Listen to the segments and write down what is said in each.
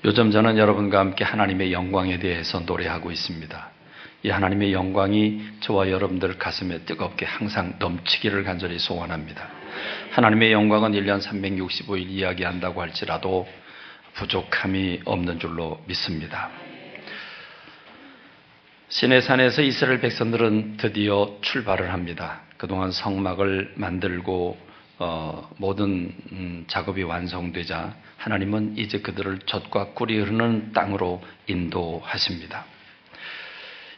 요즘 저는 여러분과 함께 하나님의 영광에 대해서 노래하고 있습니다. 이 하나님의 영광이 저와 여러분들 가슴에 뜨겁게 항상 넘치기를 간절히 소원합니다. 하나님의 영광은 1년 365일 이야기한다고 할지라도 부족함이 없는 줄로 믿습니다. 시내산에서 이스라엘 백성들은 드디어 출발을 합니다. 그동안 성막을 만들고 모든 작업이 완성되자 하나님은 이제 그들을 젖과 꿀이 흐르는 땅으로 인도하십니다.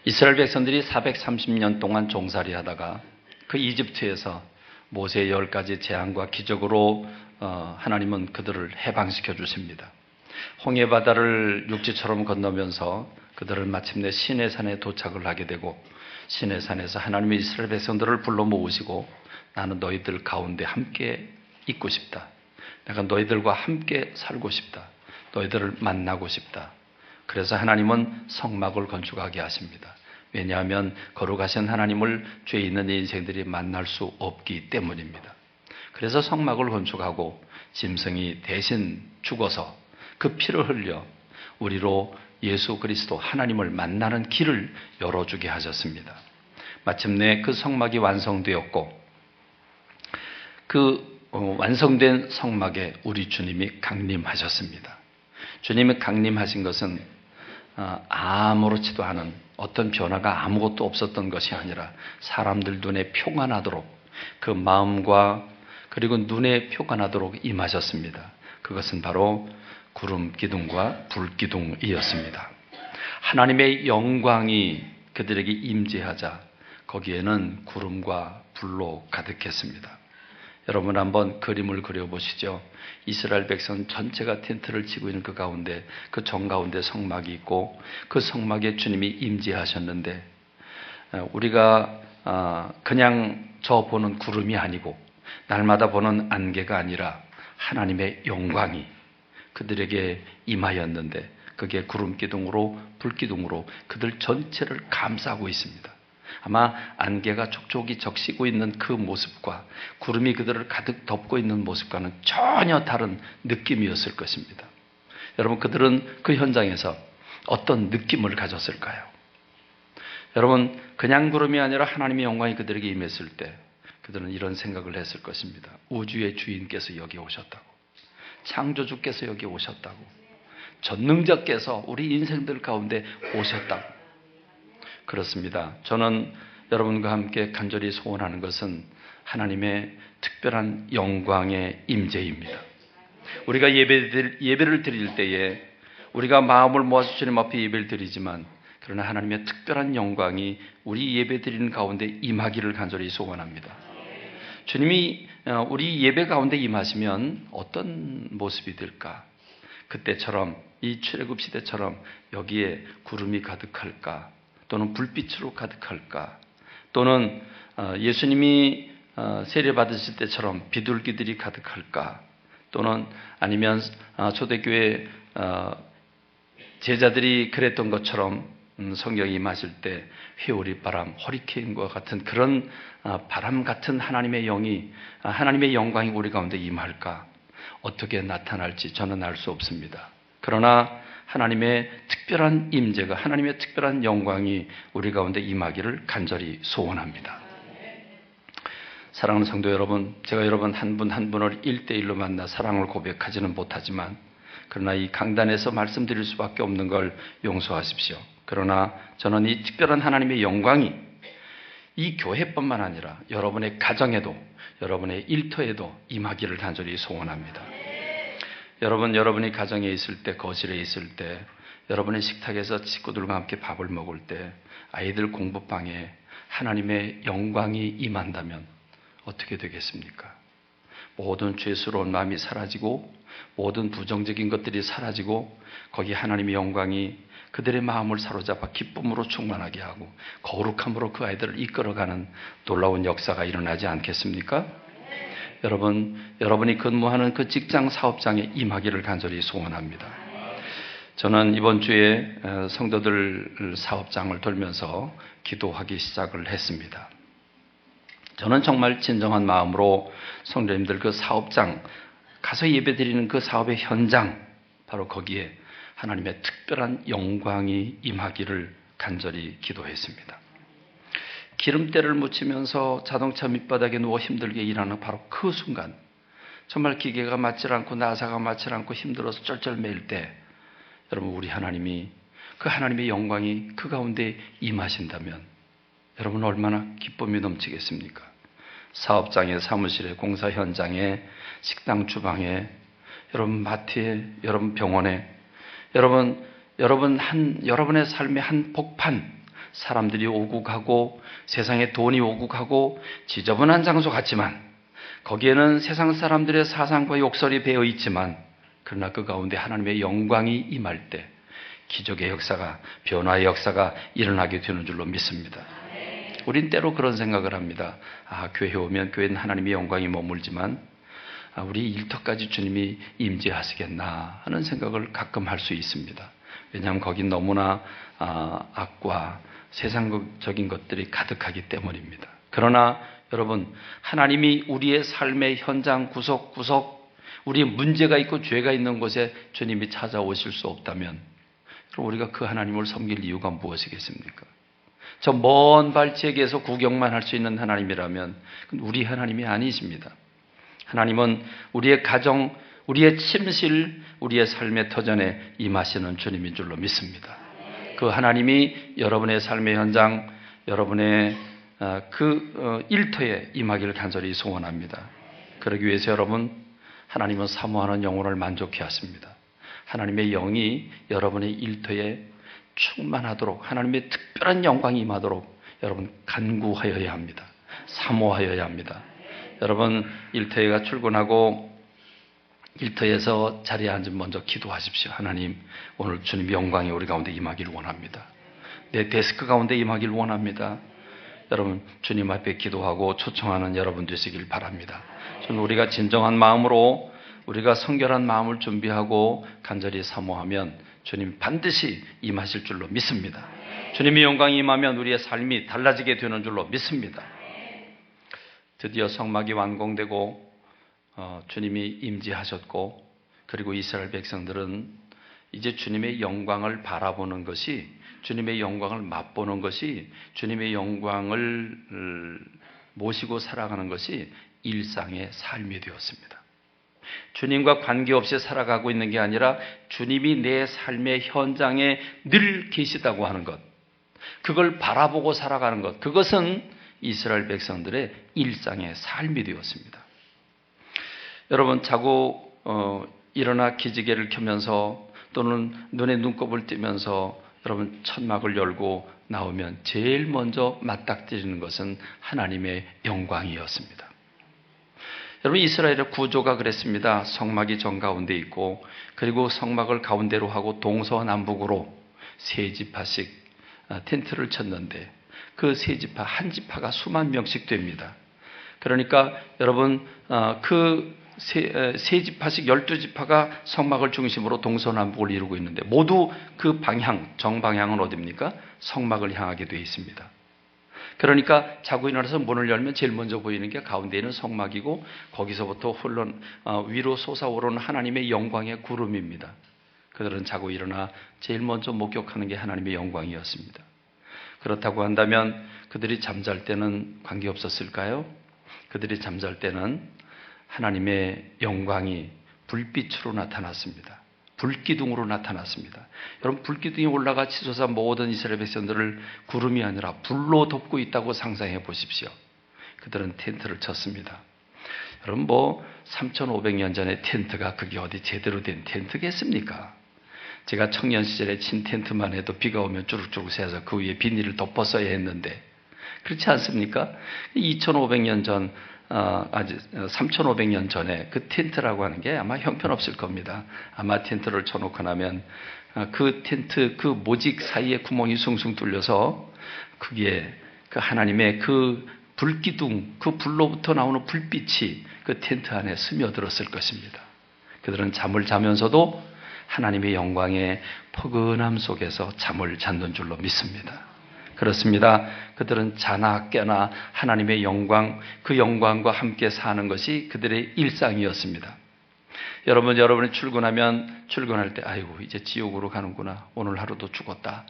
이스라엘 백성들이 430년 동안 종살이 하다가 그 이집트에서 모세의 10가지 재앙과 기적으로 하나님은 그들을 해방시켜 주십니다. 홍해바다를 육지처럼 건너면서 그들을 마침내 시내산에 도착을 하게 되고, 시내산에서 하나님의 이스라엘 백성들을 불러 모으시고 나는 너희들 가운데 함께 있고 싶다. 내가 너희들과 함께 살고 싶다. 너희들을 만나고 싶다. 그래서 하나님은 성막을 건축하게 하십니다. 왜냐하면 거룩하신 하나님을 죄 있는 인생들이 만날 수 없기 때문입니다. 그래서 성막을 건축하고 짐승이 대신 죽어서 그 피를 흘려 우리로 예수 그리스도 하나님을 만나는 길을 열어주게 하셨습니다. 마침내 그 성막이 완성되었고, 그 완성된 성막에 우리 주님이 강림하셨습니다. 주님이 강림하신 것은 아무렇지도 않은 어떤 변화가 아무것도 없었던 것이 아니라 사람들 눈에 표가 나도록, 그 마음과 그리고 눈에 표가 나도록 임하셨습니다. 그것은 바로 구름 기둥과 불 기둥이었습니다. 하나님의 영광이 그들에게 임재하자 거기에는 구름과 불로 가득했습니다. 여러분 한번 그림을 그려보시죠. 이스라엘 백성 전체가 텐트를 치고 있는 그 가운데, 그 정가운데 성막이 있고 그 성막에 주님이 임재하셨는데, 우리가 그냥 저 보는 구름이 아니고 날마다 보는 안개가 아니라 하나님의 영광이 그들에게 임하였는데, 그게 구름 기둥으로 불 기둥으로 그들 전체를 감싸고 있습니다. 아마 안개가 촉촉이 적시고 있는 그 모습과 구름이 그들을 가득 덮고 있는 모습과는 전혀 다른 느낌이었을 것입니다. 여러분, 그들은 그 현장에서 어떤 느낌을 가졌을까요? 여러분, 그냥 구름이 아니라 하나님의 영광이 그들에게 임했을 때 그들은 이런 생각을 했을 것입니다. 우주의 주인께서 여기 오셨다고, 창조주께서 여기 오셨다고, 전능자께서 우리 인생들 가운데 오셨다고. 그렇습니다. 저는 여러분과 함께 간절히 소원하는 것은 하나님의 특별한 영광의 임재입니다. 우리가 예배를 드릴 때에 우리가 마음을 모아서 주님 앞에 예배를 드리지만, 그러나 하나님의 특별한 영광이 우리 예배 드리는 가운데 임하기를 간절히 소원합니다. 주님이 우리 예배 가운데 임하시면 어떤 모습이 될까? 그때처럼, 이 출애굽 시대처럼 여기에 구름이 가득할까? 또는 불빛으로 가득할까? 또는 예수님이 세례 받으실 때처럼 비둘기들이 가득할까? 또는 아니면 초대교회 제자들이 그랬던 것처럼 성경이 임하실 때 회오리 바람, 허리케인과 같은 그런 바람 같은 하나님의 영이, 하나님의 영광이 우리 가운데 임할까? 어떻게 나타날지 저는 알 수 없습니다. 그러나 하나님의 특별한 임재가, 하나님의 특별한 영광이 우리 가운데 임하기를 간절히 소원합니다. 사랑하는 성도 여러분, 제가 여러분 한 분 한 분을 1대1로 만나 사랑을 고백하지는 못하지만, 그러나 이 강단에서 말씀드릴 수밖에 없는 걸 용서하십시오. 그러나 저는 이 특별한 하나님의 영광이 이 교회뿐만 아니라 여러분의 가정에도, 여러분의 일터에도 임하기를 간절히 소원합니다. 여러분이 가정에 있을 때, 거실에 있을 때, 여러분의 식탁에서 식구들과 함께 밥을 먹을 때, 아이들 공부방에 하나님의 영광이 임한다면 어떻게 되겠습니까? 모든 죄스러운 마음이 사라지고 모든 부정적인 것들이 사라지고 거기 하나님의 영광이 그들의 마음을 사로잡아 기쁨으로 충만하게 하고 거룩함으로 그 아이들을 이끌어가는 놀라운 역사가 일어나지 않겠습니까? 여러분이 근무하는 그 직장 사업장에 임하기를 간절히 소원합니다. 저는 이번 주에 성도들 사업장을 돌면서 기도하기 시작을 했습니다. 저는 정말 진정한 마음으로 성도님들 그 사업장, 가서 예배드리는 그 사업의 현장, 바로 거기에 하나님의 특별한 영광이 임하기를 간절히 기도했습니다. 기름때를 묻히면서 자동차 밑바닥에 누워 힘들게 일하는 바로 그 순간, 정말 기계가 맞질 않고 나사가 맞질 않고 힘들어서 쩔쩔매일 때, 여러분 우리 하나님이, 그 하나님의 영광이 그 가운데 임하신다면 여러분 얼마나 기쁨이 넘치겠습니까? 사업장에, 사무실에, 공사 현장에, 식당 주방에, 여러분 마트에, 여러분 병원에, 여러분의 삶의 한 복판, 사람들이 오고 가고 세상에 돈이 오고 가고 지저분한 장소 같지만 거기에는 세상 사람들의 사상과 욕설이 배어 있지만, 그러나 그 가운데 하나님의 영광이 임할 때 기적의 역사가, 변화의 역사가 일어나게 되는 줄로 믿습니다. 우린 때로 그런 생각을 합니다. 교회에 오면 교회는 하나님의 영광이 머물지만 우리 일터까지 주님이 임재하시겠나 하는 생각을 가끔 할 수 있습니다. 왜냐하면 거긴 너무나 악과 세상적인 것들이 가득하기 때문입니다. 그러나 여러분, 하나님이 우리의 삶의 현장 구석구석, 우리의 문제가 있고 죄가 있는 곳에 주님이 찾아오실 수 없다면 그럼 우리가 그 하나님을 섬길 이유가 무엇이겠습니까? 저 먼 발치에게서 구경만 할 수 있는 하나님이라면 우리 하나님이 아니십니다. 하나님은 우리의 가정, 우리의 침실, 우리의 삶의 터전에 임하시는 주님인 줄로 믿습니다. 그 하나님이 여러분의 삶의 현장, 여러분의 일터에 임하기를 간절히 소원합니다. 그러기 위해서 여러분, 하나님은 사모하는 영혼을 만족해 하십니다. 하나님의 영이 여러분의 일터에 충만하도록, 하나님의 특별한 영광이 임하도록 여러분 간구하여야 합니다. 사모하여야 합니다. 여러분 일터에가 출근하고 일터에서 자리에 앉으면 먼저 기도하십시오. 하나님, 오늘 주님의 영광이 우리 가운데 임하기를 원합니다. 내 데스크 가운데 임하기를 원합니다. 여러분 주님 앞에 기도하고 초청하는 여러분 되시길 바랍니다. 저는 우리가 진정한 마음으로, 우리가 성결한 마음을 준비하고 간절히 사모하면 주님 반드시 임하실 줄로 믿습니다. 주님의 영광이 임하면 우리의 삶이 달라지게 되는 줄로 믿습니다. 드디어 성막이 완공되고 주님이 임재하셨고, 그리고 이스라엘 백성들은 이제 주님의 영광을 바라보는 것이, 주님의 영광을 맛보는 것이, 주님의 영광을 모시고 살아가는 것이 일상의 삶이 되었습니다. 주님과 관계없이 살아가고 있는 게 아니라 주님이 내 삶의 현장에 늘 계시다고 하는 것, 그걸 바라보고 살아가는 것, 그것은 이스라엘 백성들의 일상의 삶이 되었습니다. 여러분 자고 일어나 기지개를 켜면서 또는 눈에 눈곱을 띄면서 여러분 천막을 열고 나오면 제일 먼저 맞닥뜨리는 것은 하나님의 영광이었습니다. 여러분 이스라엘의 구조가 그랬습니다. 성막이 정가운데 있고, 그리고 성막을 가운데로 하고 동서남북으로 세 지파씩 텐트를 쳤는데, 그 세 지파 한 지파가 수만 명씩 됩니다. 그러니까 여러분 그 세 지파씩 12지파가 성막을 중심으로 동서남북을 이루고 있는데, 모두 그 방향, 정방향은 어디입니까? 성막을 향하게 되어 있습니다. 그러니까 자고 일어나서 문을 열면 제일 먼저 보이는 게 가운데 있는 성막이고, 거기서부터 위로 솟아오르는 하나님의 영광의 구름입니다. 그들은 자고 일어나 제일 먼저 목격하는 게 하나님의 영광이었습니다. 그렇다고 한다면 그들이 잠잘 때는 관계없었을까요? 그들이 잠잘 때는 하나님의 영광이 불빛으로 나타났습니다. 불기둥으로 나타났습니다. 여러분 불기둥이 올라가 치솟아 모든 이스라엘 백성들을 구름이 아니라 불로 덮고 있다고 상상해 보십시오. 그들은 텐트를 쳤습니다. 여러분 3,500년 전에 텐트가 그게 어디 제대로 된 텐트겠습니까? 제가 청년 시절에 친 텐트만 해도 비가 오면 쭈룩쭈룩 새서 그 위에 비닐을 덮었어야 했는데, 그렇지 않습니까? 2,500년 전, 3,500년 전에 그 텐트라고 하는 게 아마 형편없을 겁니다. 아마 텐트를 쳐놓고 나면 그 텐트 그 모직 사이에 구멍이 숭숭 뚫려서 거기에 그 하나님의 그 불기둥, 그 불로부터 나오는 불빛이 그 텐트 안에 스며들었을 것입니다. 그들은 잠을 자면서도 하나님의 영광의 포근함 속에서 잠을 잤는 줄로 믿습니다. 그렇습니다. 그들은 자나 깨나 하나님의 영광, 그 영광과 함께 사는 것이 그들의 일상이었습니다. 여러분이 출근할 때 아이고 이제 지옥으로 가는구나. 오늘 하루도 죽었다.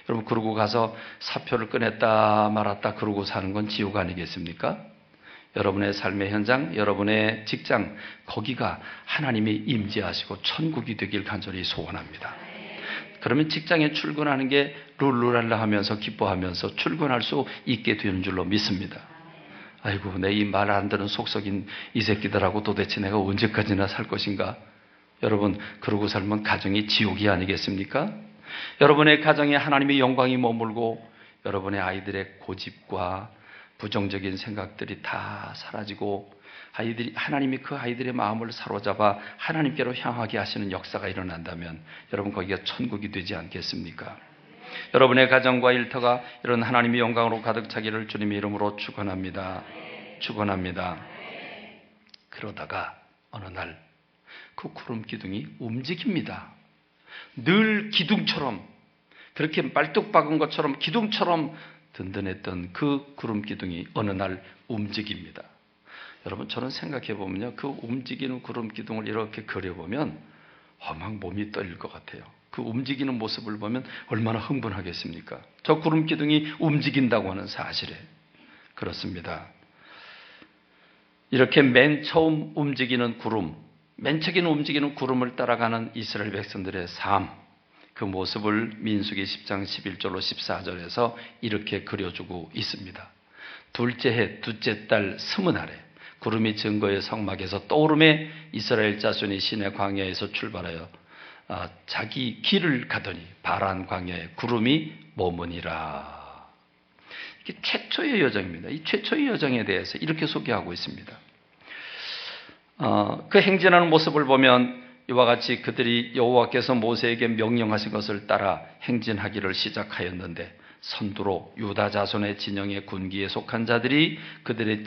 여러분 그러고 가서 사표를 꺼냈다 말았다 그러고 사는 건 지옥 아니겠습니까? 여러분의 삶의 현장, 여러분의 직장 거기가 하나님이 임재하시고 천국이 되길 간절히 소원합니다. 그러면 직장에 출근하는 게 룰루랄라 하면서 기뻐하면서 출근할 수 있게 되는 줄로 믿습니다. 아이고 내 이 말 안 듣는 속썩인 이 새끼들하고 도대체 내가 언제까지나 살 것인가? 여러분 그러고 살면 가정이 지옥이 아니겠습니까? 여러분의 가정에 하나님의 영광이 머물고 여러분의 아이들의 고집과 부정적인 생각들이 다 사라지고 하나님이 그 아이들의 마음을 사로잡아 하나님께로 향하게 하시는 역사가 일어난다면 여러분 거기가 천국이 되지 않겠습니까? 여러분의 가정과 일터가 이런 하나님의 영광으로 가득 차기를 주님의 이름으로 축원합니다. 그러다가 어느 날 그 구름 기둥이 움직입니다. 늘 기둥처럼 그렇게 말뚝 박은 것처럼 기둥처럼 든든했던 그 구름 기둥이 어느 날 움직입니다. 여러분 저는 생각해 보면요, 그 움직이는 구름 기둥을 이렇게 그려보면 막 몸이 떨릴 것 같아요. 그 움직이는 모습을 보면 얼마나 흥분하겠습니까? 저 구름 기둥이 움직인다고 하는 사실에 그렇습니다. 이렇게 맨 처음 움직이는 구름, 맨 처음 움직이는 구름을 따라가는 이스라엘 백성들의 삶, 그 모습을 민수기 10장 11절로 14절에서 이렇게 그려주고 있습니다. 둘째 해, 둘째 달 스무날에 구름이 증거의 성막에서 떠오름에 이스라엘 자손이 시내 광야에서 출발하여 자기 길을 가더니 바란 광야에 구름이 머무니라. 이게 최초의 여정입니다. 이 최초의 여정에 대해서 이렇게 소개하고 있습니다. 그 행진하는 모습을 보면 이와 같이 그들이 여호와께서 모세에게 명령하신 것을 따라 행진하기를 시작하였는데 선두로 유다 자손의 진영의 군기에 속한 자들이 그들의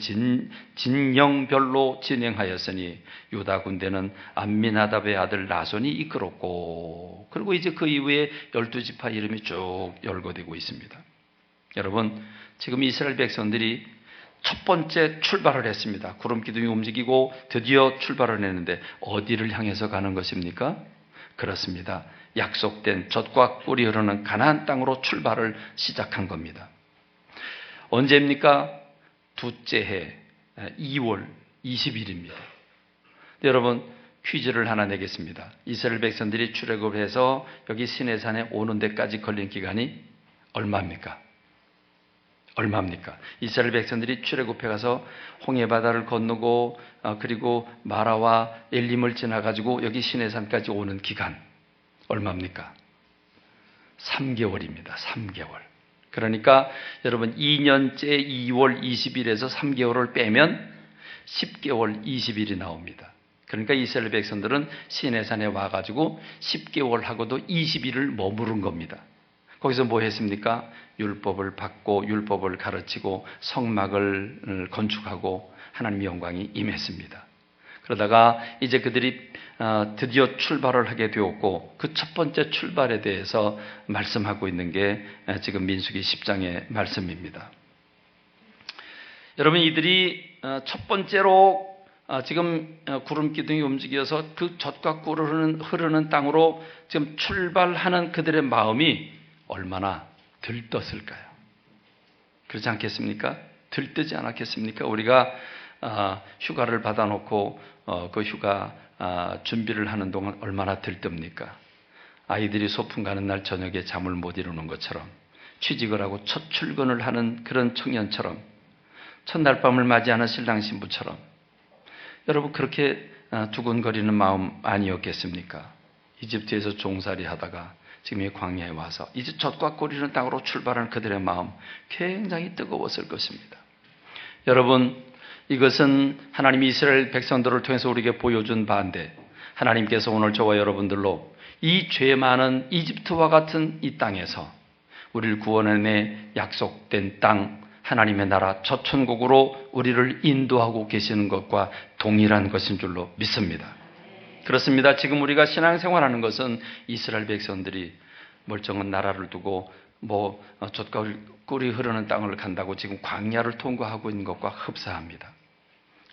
진영별로 진행하였으니 유다 군대는 암미나답의 아들 나손이 이끌었고, 그리고 이제 그 이후에 12지파 이름이 쭉 열거되고 있습니다. 여러분 지금 이스라엘 백성들이 첫 번째 출발을 했습니다. 구름 기둥이 움직이고 드디어 출발을 했는데 어디를 향해서 가는 것입니까? 그렇습니다. 약속된 젖과 꿀이 흐르는 가나안 땅으로 출발을 시작한 겁니다. 언제입니까? 둘째 해 2월 20일입니다. 여러분 퀴즈를 하나 내겠습니다. 이스라엘 백성들이 출애굽을 해서 여기 시내산에 오는 데까지 걸린 기간이 얼마입니까? 이스라엘 백성들이 출애굽해 가서 홍해바다를 건너고 그리고 마라와 엘림을 지나가지고 여기 시내산까지 오는 기간 얼마입니까? 3개월입니다. 3개월. 그러니까 여러분 2년째 2월 20일에서 3개월을 빼면 10개월 20일이 나옵니다. 그러니까 이스라엘 백성들은 시내산에 와가지고 10개월 하고도 20일을 머무른 겁니다. 거기서 뭐 했습니까? 율법을 받고 율법을 가르치고 성막을 건축하고 하나님의 영광이 임했습니다. 그러다가 이제 그들이 드디어 출발을 하게 되었고 그 첫 번째 출발에 대해서 말씀하고 있는 게 지금 민수기 10장의 말씀입니다. 여러분 이들이 첫 번째로 지금 구름 기둥이 움직여서 그 젖과 꿀을 흐르는 땅으로 지금 출발하는 그들의 마음이 얼마나 들떴을까요? 그렇지 않겠습니까? 들뜨지 않았겠습니까? 우리가 휴가를 받아놓고 그 휴가 준비를 하는 동안 얼마나 들뜹니까? 아이들이 소풍 가는 날 저녁에 잠을 못 이루는 것처럼, 취직을 하고 첫 출근을 하는 그런 청년처럼, 첫날 밤을 맞이하는 신랑 신부처럼 여러분 그렇게 두근거리는 마음 아니었겠습니까? 이집트에서 종살이 하다가 지금 이 광야에 와서 이제 젖과 꿀이는 땅으로 출발하는 그들의 마음 굉장히 뜨거웠을 것입니다. 여러분 이것은 하나님이 이스라엘 백성들을 통해서 우리에게 보여준 바인데 하나님께서 오늘 저와 여러분들로 이 죄 많은 이집트와 같은 이 땅에서 우리를 구원해 약속된 땅 하나님의 나라 첫 천국으로 우리를 인도하고 계시는 것과 동일한 것인 줄로 믿습니다. 그렇습니다. 지금 우리가 신앙생활하는 것은 이스라엘 백성들이 멀쩡한 나라를 두고 젖과 꿀이 흐르는 땅을 간다고 지금 광야를 통과하고 있는 것과 흡사합니다.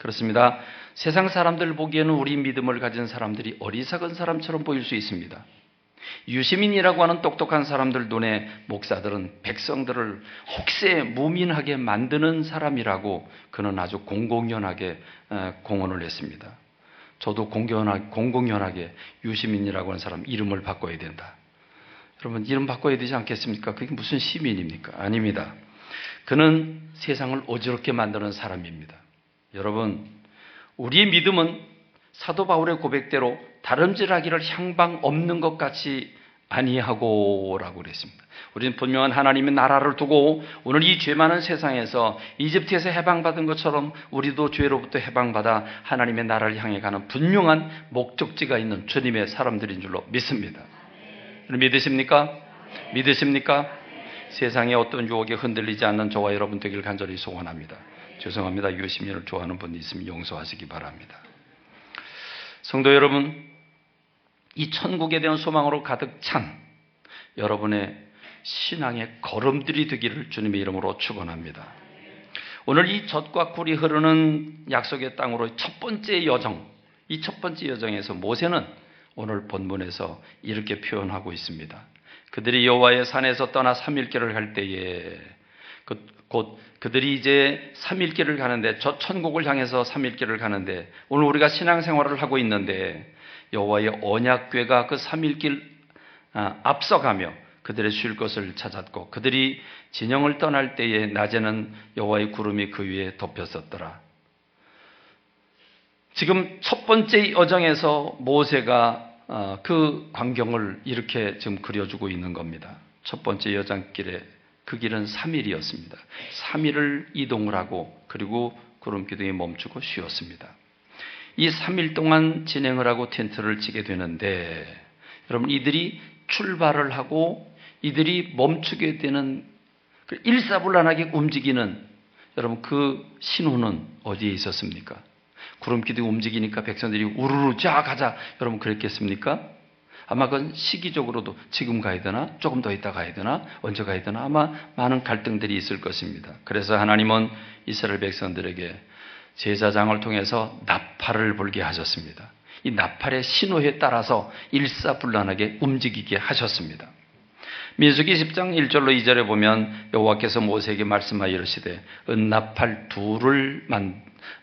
그렇습니다. 세상 사람들 보기에는 우리 믿음을 가진 사람들이 어리석은 사람처럼 보일 수 있습니다. 유시민이라고 하는 똑똑한 사람들 눈에 목사들은 백성들을 혹세 무민하게 만드는 사람이라고 그는 아주 공공연하게 공언을 했습니다. 저도 공공연하게 유시민이라고 하는 사람 이름을 바꿔야 된다. 여러분, 이름 바꿔야 되지 않겠습니까? 그게 무슨 시민입니까? 아닙니다. 그는 세상을 어지럽게 만드는 사람입니다. 여러분, 우리의 믿음은 사도 바울의 고백대로 다름질하기를 향방 없는 것 같이 아니하고 라고 그랬습니다. 우리는 분명한 하나님의 나라를 두고 오늘 이 죄 많은 세상에서 이집트에서 해방받은 것처럼 우리도 죄로부터 해방받아 하나님의 나라를 향해 가는 분명한 목적지가 있는 주님의 사람들인 줄로 믿습니다. 믿으십니까? 믿으십니까? 세상의 어떤 유혹에 흔들리지 않는 저와 여러분 되길 간절히 소원합니다. 죄송합니다. 유시민을 좋아하는 분이 있으면 용서하시기 바랍니다. 성도 여러분, 이 천국에 대한 소망으로 가득 찬 여러분의 신앙의 걸음들이 되기를 주님의 이름으로 축원합니다. 오늘 이 젖과 꿀이 흐르는 약속의 땅으로 첫 번째 여정, 이 첫 번째 여정에서 모세는 오늘 본문에서 이렇게 표현하고 있습니다. 그들이 여호와의 산에서 떠나 3일길을 갈 때에 곧 그들이 이제 3일길을 가는데 저 천국을 향해서 3일길을 가는데 오늘 우리가 신앙생활을 하고 있는데 여호와의 언약궤가 그 3일길 앞서가며 그들의 쉴 것을 찾았고 그들이 진영을 떠날 때에 낮에는 여호와의 구름이 그 위에 덮였었더라. 지금 첫 번째 여정에서 모세가 그 광경을 이렇게 지금 그려주고 있는 겁니다. 첫 번째 여정길에 그 길은 3일이었습니다. 3일을 이동을 하고 그리고 구름기둥이 멈추고 쉬었습니다. 이 3일 동안 진행을 하고 텐트를 치게 되는데 여러분, 이들이 출발을 하고 이들이 멈추게 되는 일사불란하게 움직이는 여러분 그 신호는 어디에 있었습니까? 구름기둥이 움직이니까 백성들이 우르르 자 가자 여러분 그랬겠습니까? 아마 그건 시기적으로도 지금 가야 되나? 조금 더 있다 가야 되나? 언제 가야 되나? 아마 많은 갈등들이 있을 것입니다. 그래서 하나님은 이스라엘 백성들에게 제사장을 통해서 나팔을 불게 하셨습니다. 이 나팔의 신호에 따라서 일사불란하게 움직이게 하셨습니다. 민수기 10장 1절로 2절에 보면 여호와께서 모세에게 말씀하여 이르시되 은나팔 둘을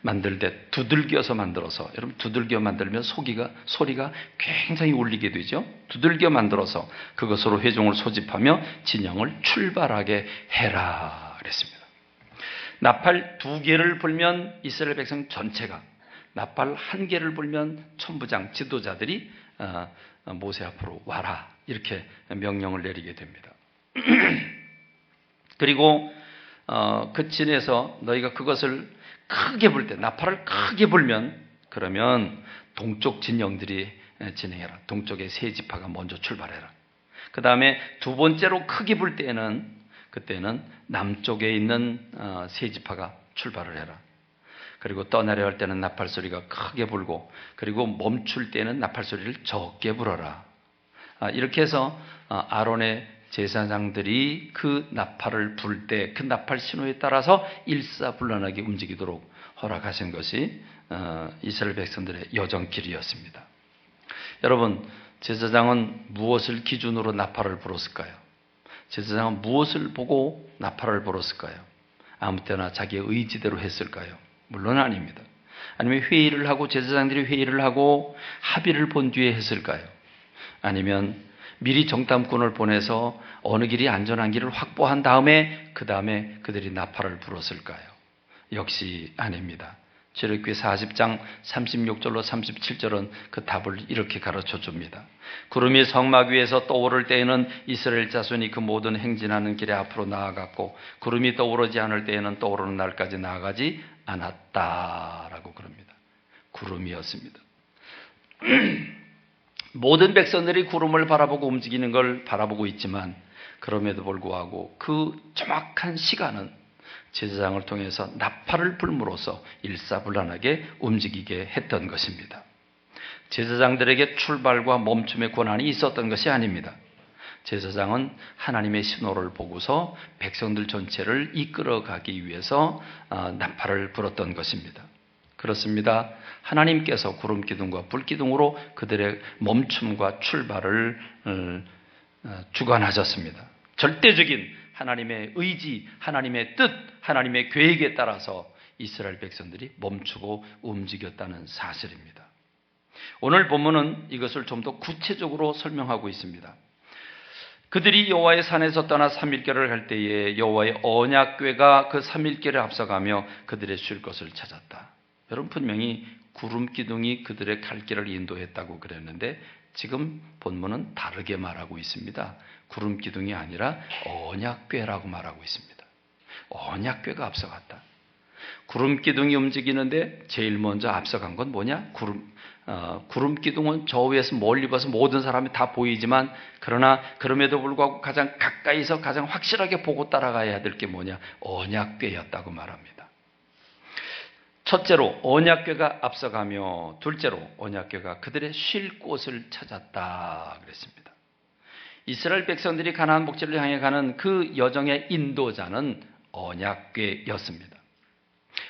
만들되 두들겨서 만들어서, 여러분 두들겨 만들면 소리가 굉장히 울리게 되죠. 두들겨 만들어서 그것으로 회중을 소집하며 진영을 출발하게 해라 그랬습니다. 나팔 2개를 불면 이스라엘 백성 전체가, 나팔 1개를 불면 천부장 지도자들이 모세 앞으로 와라 이렇게 명령을 내리게 됩니다. 그리고 그 진에서 너희가 그것을 크게 불 때, 나팔을 크게 불면 그러면 동쪽 진영들이 진행해라. 동쪽의 세 지파가 먼저 출발해라. 그 다음에 두 번째로 크게 불 때는 그때는 남쪽에 있는 세 지파가 출발을 해라. 그리고 떠나려 할 때는 나팔 소리가 크게 불고 그리고 멈출 때는 나팔 소리를 적게 불어라. 이렇게 해서 아론의 제사장들이 그 나팔을 불 때 그 나팔 신호에 따라서 일사불란하게 움직이도록 허락하신 것이 이스라엘 백성들의 여정길이었습니다. 여러분, 제사장은 무엇을 기준으로 나팔을 불었을까요? 제사장은 무엇을 보고 나팔을 불었을까요? 아무 때나 자기의 의지대로 했을까요? 물론 아닙니다. 아니면 회의를 하고 제사장들이 회의를 하고 합의를 본 뒤에 했을까요? 아니면 미리 정탐꾼을 보내서 어느 길이 안전한 길을 확보한 다음에 그 다음에 그들이 나팔을 불었을까요? 역시 아닙니다. 출애굽기 40장 36절로 37절은 그 답을 이렇게 가르쳐 줍니다. 구름이 성막 위에서 떠오를 때에는 이스라엘 자손이 그 모든 행진하는 길에 앞으로 나아갔고 구름이 떠오르지 않을 때에는 떠오르는 날까지 나아가지 않았다라고 그럽니다. 구름이었습니다. 모든 백성들이 구름을 바라보고 움직이는 걸 바라보고 있지만 그럼에도 불구하고 그 정확한 시간은 제사장을 통해서 나팔을 불므로써 일사불란하게 움직이게 했던 것입니다. 제사장들에게 출발과 멈춤의 권한이 있었던 것이 아닙니다. 제사장은 하나님의 신호를 보고서 백성들 전체를 이끌어가기 위해서 나팔을 불었던 것입니다. 그렇습니다. 하나님께서 구름 기둥과 불 기둥으로 그들의 멈춤과 출발을 주관하셨습니다. 절대적인 하나님의 의지, 하나님의 뜻, 하나님의 계획에 따라서 이스라엘 백성들이 멈추고 움직였다는 사실입니다. 오늘 본문은 이것을 좀 더 구체적으로 설명하고 있습니다. 그들이 여호와의 산에서 떠나 3일길을 갈 때에 여호와의 언약궤가 그 3일길을 앞서가며 그들의 쉴 것을 찾았다. 여러분, 분명히 구름 기둥이 그들의 갈 길을 인도했다고 그랬는데 지금 본문은 다르게 말하고 있습니다. 구름 기둥이 아니라 언약궤라고 말하고 있습니다. 언약궤가 앞서갔다. 구름 기둥이 움직이는데 제일 먼저 앞서간 건 뭐냐? 구름 기둥은 저 위에서 멀리 봐서 모든 사람이 다 보이지만 그러나 그럼에도 불구하고 가장 가까이서 가장 확실하게 보고 따라가야 될 게 뭐냐? 언약궤였다고 말합니다. 첫째로 언약궤가 앞서가며 둘째로 언약궤가 그들의 쉴 곳을 찾았다 그랬습니다. 이스라엘 백성들이 가나안 복지를 향해 가는 그 여정의 인도자는 언약궤였습니다.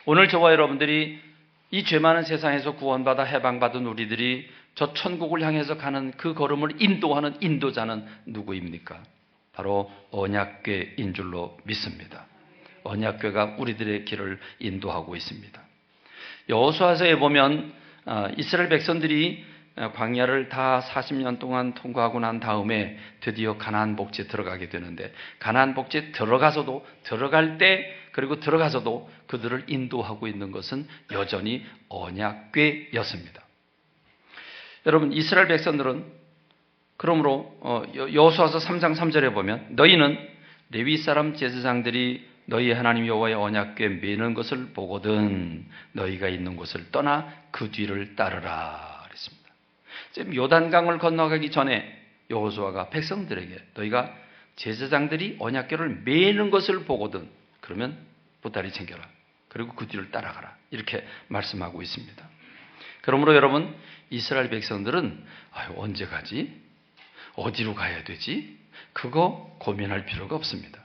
오늘 저와 여러분들이 이 죄 많은 세상에서 구원받아 해방받은 우리들이 저 천국을 향해서 가는 그 걸음을 인도하는 인도자는 누구입니까? 바로 언약궤인 줄로 믿습니다. 언약궤가 우리들의 길을 인도하고 있습니다. 여호수아서에 보면 이스라엘 백성들이 광야를 다 40년 동안 통과하고 난 다음에 드디어 가나안 복지에 들어가게 되는데 가나안 복지에 들어가서도 들어갈 때 그리고 들어가서도 그들을 인도하고 있는 것은 여전히 언약궤였습니다. 여러분, 이스라엘 백성들은 그러므로 여호수아서 3장 3절에 보면 너희는 레위 사람 제사장들이 너희 하나님 여호와의 언약궤 매는 것을 보거든 너희가 있는 곳을 떠나 그 뒤를 따르라 그랬습니다. 지금 요단강을 건너가기 전에 여호수아가 백성들에게 너희가 제사장들이 언약궤를 매는 것을 보거든 그러면 보따리 챙겨라. 그리고 그 뒤를 따라가라. 이렇게 말씀하고 있습니다. 그러므로 여러분, 이스라엘 백성들은 언제 가지? 어디로 가야 되지? 그거 고민할 필요가 없습니다.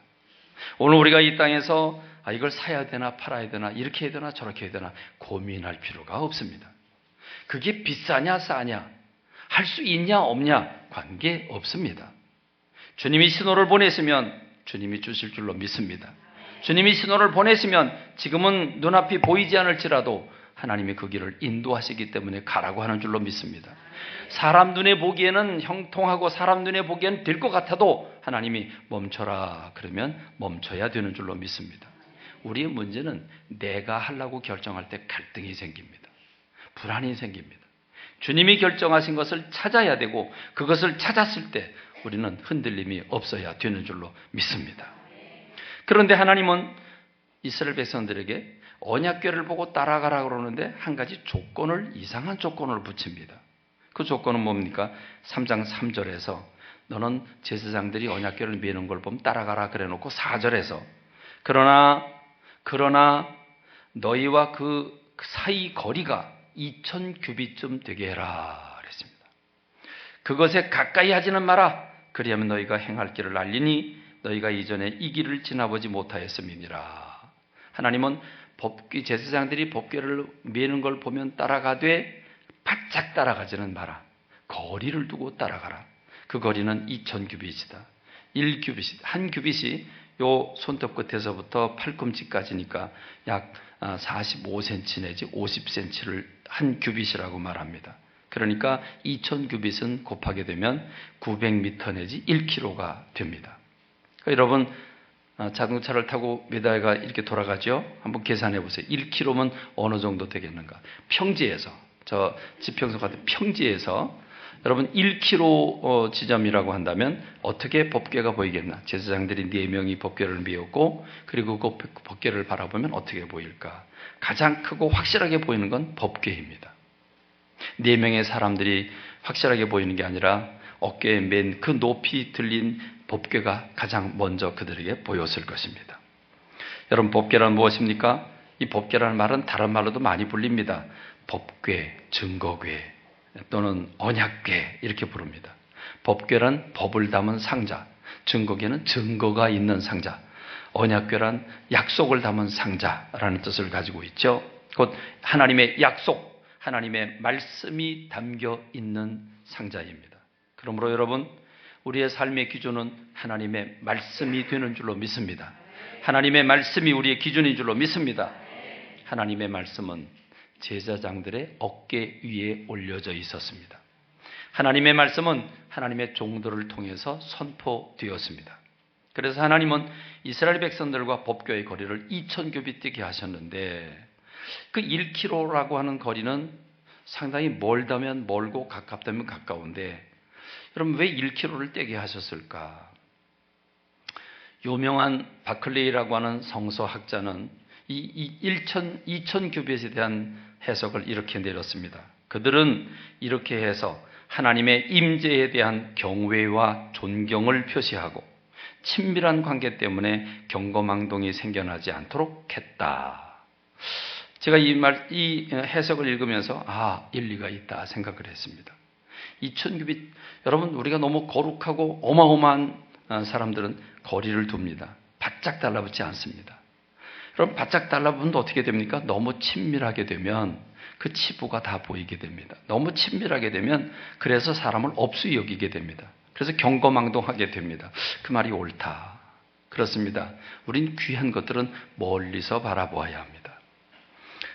오늘 우리가 이 땅에서 이걸 사야 되나 팔아야 되나 이렇게 해야 되나 저렇게 해야 되나 고민할 필요가 없습니다. 그게 비싸냐 싸냐 할 수 있냐 없냐 관계 없습니다. 주님이 신호를 보냈으면 주님이 주실 줄로 믿습니다. 주님이 신호를 보냈으면 지금은 눈앞이 보이지 않을지라도 하나님이 그 길을 인도하시기 때문에 가라고 하는 줄로 믿습니다. 사람 눈에 보기에는 형통하고 사람 눈에 보기에는 될 것 같아도 하나님이 멈춰라 그러면 멈춰야 되는 줄로 믿습니다. 우리의 문제는 내가 하려고 결정할 때 갈등이 생깁니다. 불안이 생깁니다. 주님이 결정하신 것을 찾아야 되고 그것을 찾았을 때 우리는 흔들림이 없어야 되는 줄로 믿습니다. 그런데 하나님은 이스라엘 백성들에게 언약궤를 보고 따라가라 그러는데 한 가지 이상한 조건을 붙입니다. 그 조건은 뭡니까? 3장 3절에서 너는 제사장들이 언약궤를 매는 걸 보면 따라가라 그래놓고 4절에서 그러나 너희와 그 사이 거리가 2000규빗쯤 되게 해라 그랬습니다. 그것에 가까이 하지는 마라. 그리하면 너희가 행할 길을 알리니 너희가 이전에 이 길을 지나보지 못하였음이니라. 하나님은 제사장들이 법궤를 매는 걸 보면 따라가되 바짝 따라가지는 마라. 거리를 두고 따라가라. 그 거리는 2000규빗이다. 1규빗이, 한 규빗이 요 손톱 끝에서부터 팔꿈치까지니까 약 45cm 내지 50cm를 한 규빗이라고 말합니다. 그러니까 2000규빗은 곱하게 되면 900m 내지 1km가 됩니다. 여러분, 자동차를 타고 매달가 이렇게 돌아가죠? 한번 계산해 보세요. 1km면 어느 정도 되겠는가? 평지에서, 저 지평선 같은 평지에서 여러분 1km 지점이라고 한다면 어떻게 법궤가 보이겠나? 제사장들이 4명이 법궤를 메었고 그리고 그 법궤를 바라보면 어떻게 보일까? 가장 크고 확실하게 보이는 건 법궤입니다. 4명의 사람들이 확실하게 보이는 게 아니라 어깨에 맨 그 높이 들린 법궤가 가장 먼저 그들에게 보였을 것입니다. 여러분, 법궤란 무엇입니까? 이 법궤라는 말은 다른 말로도 많이 불립니다. 법궤, 증거궤 또는 언약궤 이렇게 부릅니다. 법궤란 법을 담은 상자, 증거궤는 증거가 있는 상자, 언약궤란 약속을 담은 상자라는 뜻을 가지고 있죠. 곧 하나님의 약속, 하나님의 말씀이 담겨 있는 상자입니다. 그러므로 여러분, 우리의 삶의 기준은 하나님의 말씀이 되는 줄로 믿습니다. 하나님의 말씀이 우리의 기준인 줄로 믿습니다. 하나님의 말씀은 제사장들의 어깨 위에 올려져 있었습니다. 하나님의 말씀은 하나님의 종들을 통해서 선포되었습니다. 그래서 하나님은 이스라엘 백성들과 법궤의 거리를 2000규빗 뛰게 하셨는데, 그 1km라고 하는 거리는 상당히 멀다면 멀고 가깝다면 가까운데, 여러분 왜 1km를 떼게 하셨을까? 유명한 바클레이라고 하는 성서학자는 이 2000규빗에 대한 해석을 이렇게 내렸습니다. 그들은 이렇게 해서 하나님의 임재에 대한 경외와 존경을 표시하고 친밀한 관계 때문에 경거망동이 생겨나지 않도록 했다. 제가 이 해석을 읽으면서 일리가 있다 생각을 했습니다. 2000규빗, 여러분 우리가 너무 거룩하고 어마어마한 사람들은 거리를 둡니다. 바짝 달라붙지 않습니다. 여러분 바짝 달라붙는데 어떻게 됩니까? 너무 친밀하게 되면 그 치부가 다 보이게 됩니다. 너무 친밀하게 되면 그래서 사람을 업수 여기게 됩니다. 그래서 경거망동하게 됩니다. 그 말이 옳다. 그렇습니다. 우린 귀한 것들은 멀리서 바라보아야 합니다.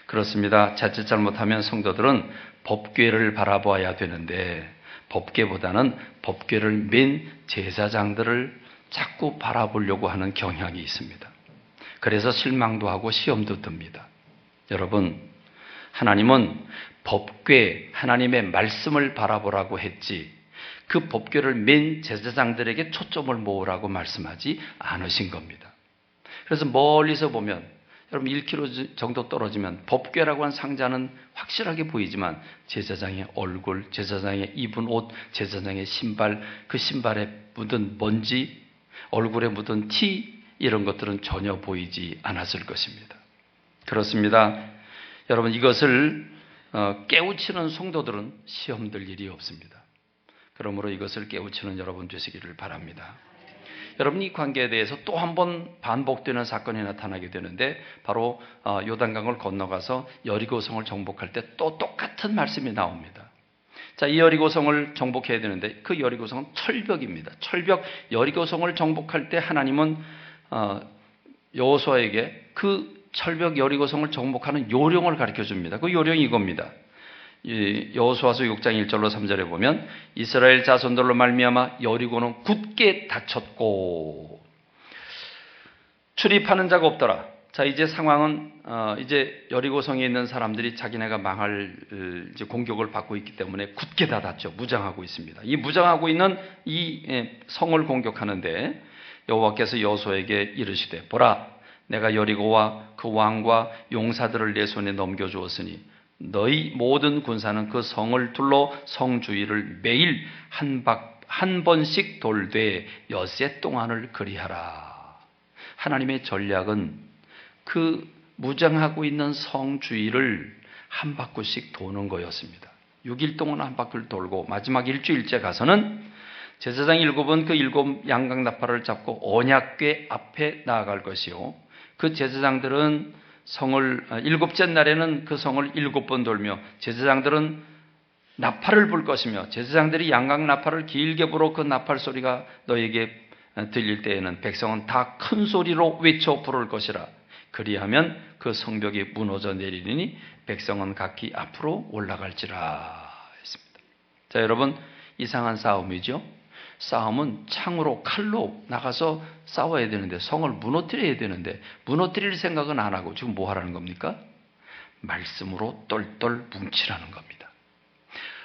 그렇습니다. 자칫 잘못하면 성도들은 법궤를 바라보아야 되는데 법궤보다는 법궤를 맨 제사장들을 자꾸 바라보려고 하는 경향이 있습니다. 그래서 실망도 하고 시험도 듭니다. 여러분, 하나님은 법궤, 하나님의 말씀을 바라보라고 했지 그 법궤를 맨 제사장들에게 초점을 모으라고 말씀하지 않으신 겁니다. 그래서 멀리서 보면 여러분 1km 정도 떨어지면 법궤라고 한 상자는 확실하게 보이지만 제사장의 얼굴, 제사장의 입은 옷, 제사장의 신발, 그 신발에 묻은 먼지, 얼굴에 묻은 티, 이런 것들은 전혀 보이지 않았을 것입니다. 그렇습니다. 여러분 이것을 깨우치는 성도들은 시험될 일이 없습니다. 그러므로 이것을 깨우치는 여러분 되시기를 바랍니다. 여러분 이 관계에 대해서 또 한 번 반복되는 사건이 나타나게 되는데 바로 요단강을 건너가서 여리고성을 정복할 때 또 똑같은 말씀이 나옵니다. 자, 이 여리고성을 정복해야 되는데 그 여리고성은 철벽입니다. 철벽 여리고성을 정복할 때 하나님은 여호수아에게 그 철벽 여리고성을 정복하는 요령을 가르쳐 줍니다. 그 요령이 이겁니다. 여호수아서 6장 1절로 3절에 보면 이스라엘 자손들로 말미암아 여리고는 굳게 닫혔고 출입하는 자가 없더라. 자, 이제 상황은 이제 여리고성에 있는 사람들이 자기네가 망할 이제 공격을 받고 있기 때문에 굳게 닫았죠. 무장하고 있습니다. 이 무장하고 있는 이 성을 공격하는데 여호와께서 여호수아에게 이르시되 보라, 내가 여리고와 그 왕과 용사들을 내 손에 넘겨주었으니 너희 모든 군사는 그 성을 둘러 성 주위를 매일 한 번씩 돌되 엿새 동안을 그리하라. 하나님의 전략은 그 무장하고 있는 성 주위를 한 바퀴씩 도는 거였습니다. 6일 동안 한 바퀴를 돌고 마지막 일주일째 가서는 제사장 7은 그 7 양각 나팔을 잡고 언약궤 앞에 나아갈 것이요, 그 제사장들은 성을 7째 날에는 그 성을 7번 돌며 제사장들은 나팔을 불 것이며 제사장들이 양각 나팔을 길게 불어 그 나팔 소리가 너에게 들릴 때에는 백성은 다 큰 소리로 외쳐 부를 것이라. 그리하면 그 성벽이 무너져 내리니 백성은 각기 앞으로 올라갈지라 했습니다. 자, 여러분 이상한 싸움이죠. 싸움은 창으로 칼로 나가서 싸워야 되는데 성을 무너뜨려야 되는데 무너뜨릴 생각은 안 하고 지금 뭐 하라는 겁니까? 말씀으로 똘똘 뭉치라는 겁니다.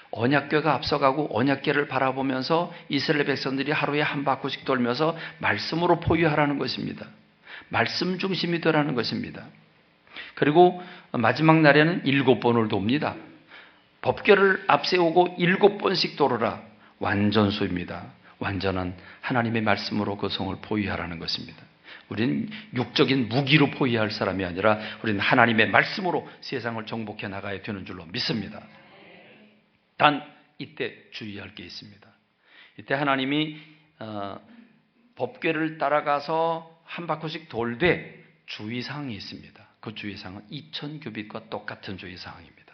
언약궤가 앞서가고 언약궤를 바라보면서 이스라엘 백성들이 하루에 한 바퀴씩 돌면서 말씀으로 포위하라는 것입니다. 말씀 중심이 되라는 것입니다. 그리고 마지막 날에는 7번을 돕니다. 법궤를 앞세우고 7번씩 돌으라. 완전수입니다. 완전한 하나님의 말씀으로 그 성을 포위하라는 것입니다. 우리는 육적인 무기로 포위할 사람이 아니라 우리는 하나님의 말씀으로 세상을 정복해 나가야 되는 줄로 믿습니다. 단 이때 주의할 게 있습니다. 이때 하나님이 법궤를 따라가서 한 바퀴씩 돌되 주의사항이 있습니다. 그 주의사항은 2000규빗과 똑같은 주의사항입니다.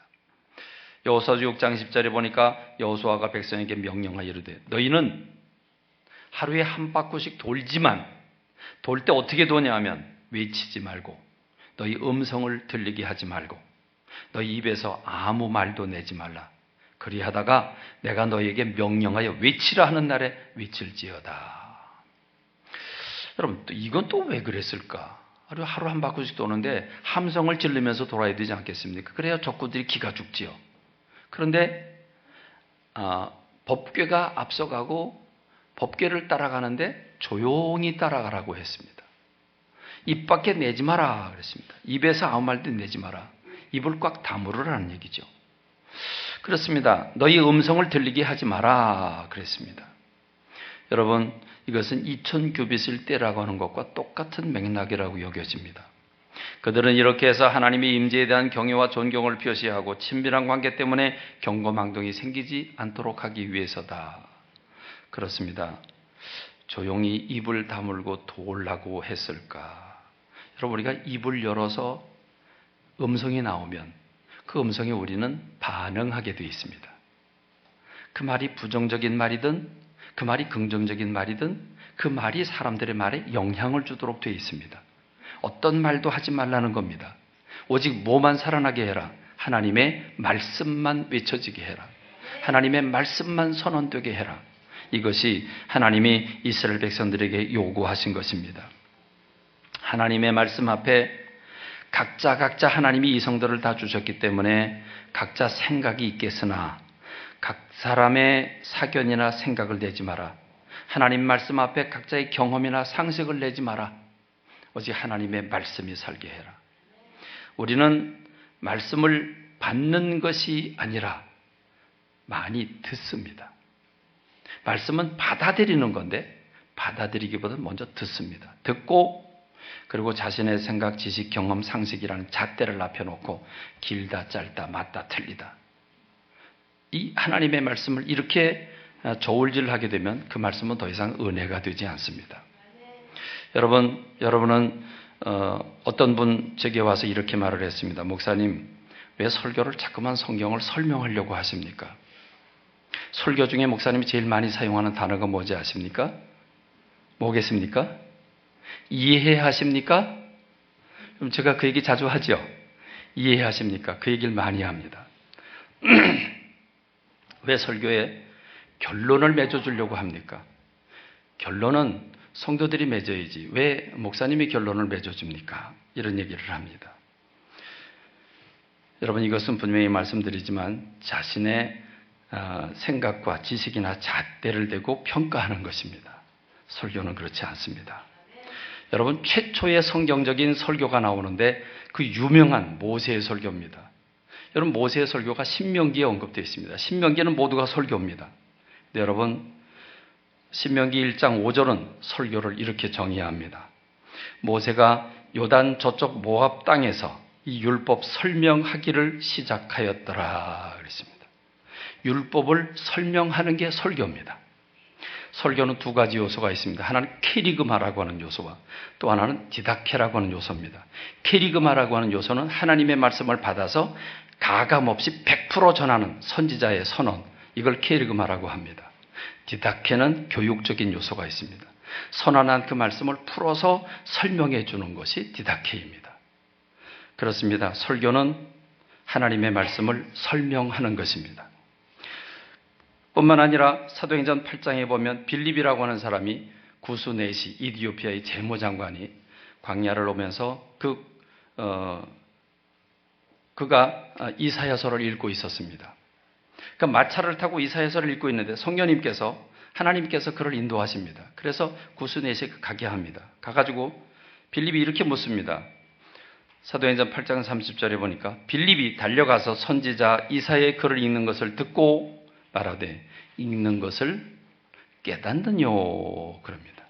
여호수아서 6장 10절에 보니까 여호수아가 백성에게 명령하여 이르되 너희는 하루에 한 바퀴씩 돌지만 돌 때 어떻게 도냐 하면 외치지 말고 너희 음성을 들리게 하지 말고 너희 입에서 아무 말도 내지 말라. 그리하다가 내가 너희에게 명령하여 외치라 하는 날에 외칠지어다. 여러분, 이건 또 왜 그랬을까? 하루 한 바퀴씩 도는데 함성을 지르면서 돌아야 되지 않겠습니까? 그래야 적군들이 기가 죽지요. 그런데 법궤가 앞서가고 법궤를 따라가는데 조용히 따라가라고 했습니다. 입 밖에 내지 마라 그랬습니다. 입에서 아무 말도 내지 마라. 입을 꽉 다물으라는 얘기죠. 그렇습니다. 너희 음성을 들리게 하지 마라 그랬습니다. 여러분, 이것은 2000규빗을 떼라고 하는 것과 똑같은 맥락이라고 여겨집니다. 그들은 이렇게 해서 하나님의 임재에 대한 경외와 존경을 표시하고 친밀한 관계 때문에 경거망동이 생기지 않도록 하기 위해서다. 그렇습니다. 조용히 입을 다물고 도우려고 했을까? 여러분, 우리가 입을 열어서 음성이 나오면 그 음성에 우리는 반응하게 되어 있습니다. 그 말이 부정적인 말이든 그 말이 긍정적인 말이든 그 말이 사람들의 말에 영향을 주도록 되어 있습니다. 어떤 말도 하지 말라는 겁니다. 오직 뭐만 살아나게 해라. 하나님의 말씀만 외쳐지게 해라. 하나님의 말씀만 선언되게 해라. 이것이 하나님이 이스라엘 백성들에게 요구하신 것입니다. 하나님의 말씀 앞에 각자 하나님이 이성들을 다 주셨기 때문에 각자 생각이 있겠으나 각 사람의 사견이나 생각을 내지 마라. 하나님 말씀 앞에 각자의 경험이나 상식을 내지 마라. 오직 하나님의 말씀이 살게 해라. 우리는 말씀을 받는 것이 아니라 많이 듣습니다. 말씀은 받아들이는 건데 받아들이기보다 먼저 듣습니다. 듣고 그리고 자신의 생각, 지식, 경험, 상식이라는 잣대를 납혀놓고 길다 짧다 맞다 틀리다. 이 하나님의 말씀을 이렇게 저울질하게 되면 그 말씀은 더 이상 은혜가 되지 않습니다. 여러분은 어떤 분 제게 와서 이렇게 말을 했습니다. 목사님, 왜 설교를 자꾸만 성경을 설명하려고 하십니까? 설교 중에 목사님이 제일 많이 사용하는 단어가 뭔지 아십니까? 뭐겠습니까? 이해하십니까? 그럼 제가 그 얘기 자주 하죠. 이해하십니까? 그 얘기를 많이 합니다. 왜 설교에 결론을 맺어주려고 합니까? 결론은 성도들이 맺어야지 왜 목사님이 결론을 맺어줍니까? 이런 얘기를 합니다. 여러분, 이것은 분명히 말씀드리지만 자신의 생각과 지식이나 잣대를 대고 평가하는 것입니다. 설교는 그렇지 않습니다. 여러분, 최초의 성경적인 설교가 나오는데 그 유명한 모세의 설교입니다. 여러분, 모세의 설교가 신명기에 언급되어 있습니다. 신명기는 모두가 설교입니다. 근데 여러분, 신명기 1장 5절은 설교를 이렇게 정의합니다. 모세가 요단 저쪽 모압 땅에서 이 율법 설명하기를 시작하였더라 그랬습니다. 율법을 설명하는 게 설교입니다. 설교는 두 가지 요소가 있습니다. 하나는 케리그마라고 하는 요소와 또 하나는 디다케라고 하는 요소입니다. 케리그마라고 하는 요소는 하나님의 말씀을 받아서 가감없이 100% 전하는 선지자의 선언, 이걸 케리그마라고 합니다. 디다케는 교육적인 요소가 있습니다. 선언한 그 말씀을 풀어서 설명해 주는 것이 디다케입니다. 그렇습니다. 설교는 하나님의 말씀을 설명하는 것입니다. 뿐만 아니라 사도행전 8장에 보면 빌립이라고 하는 사람이 구스네시 이디오피아의 재무장관이 광야를 오면서 그가 이사야서를 읽고 있었습니다. 그러니까 마차를 타고 이사야서를 읽고 있는데 성령님께서 하나님께서 그를 인도하십니다. 그래서 구스네시에 가게 합니다. 가가지고 빌립이 이렇게 묻습니다. 사도행전 8장 30절에 보니까 빌립이 달려가서 선지자 이사야의 글을 읽는 것을 듣고 말하되 읽는 것을 깨닫느뇨 그럽니다.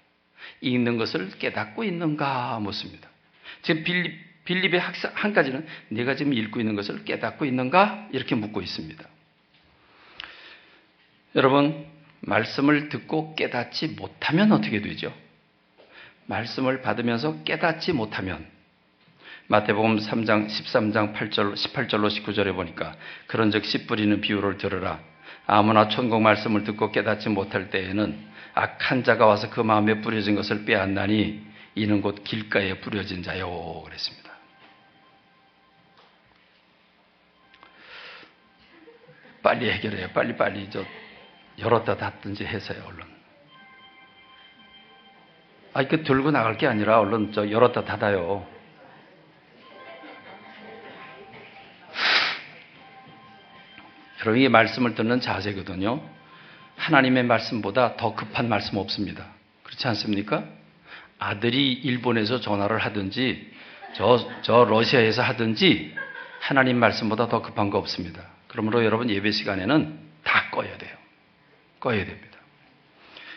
읽는 것을 깨닫고 있는가 묻습니다. 지금 빌립의 한 가지는 내가 지금 읽고 있는 것을 깨닫고 있는가 이렇게 묻고 있습니다. 여러분, 말씀을 듣고 깨닫지 못하면 어떻게 되죠? 말씀을 받으면서 깨닫지 못하면 마태복음 3장 13장 8절 18절로 19절에 보니까 그런즉 씨 뿌리는 비유를 들으라. 아무나 천국 말씀을 듣고 깨닫지 못할 때에는 악한 자가 와서 그 마음에 뿌려진 것을 빼앗나니 이는 곧 길가에 뿌려진 자요 그랬습니다. 빨리 해결해요. 빨리 열었다 닫든지 해서요. 얼른. 이거 들고 나갈 게 아니라 얼른 열었다 닫아요. 여러분, 이 말씀을 듣는 자세거든요. 하나님의 말씀보다 더 급한 말씀 없습니다. 그렇지 않습니까? 아들이 일본에서 전화를 하든지 저 러시아에서 하든지 하나님 말씀보다 더 급한 거 없습니다. 그러므로 여러분 예배 시간에는 다 꺼야 돼요. 꺼야 됩니다.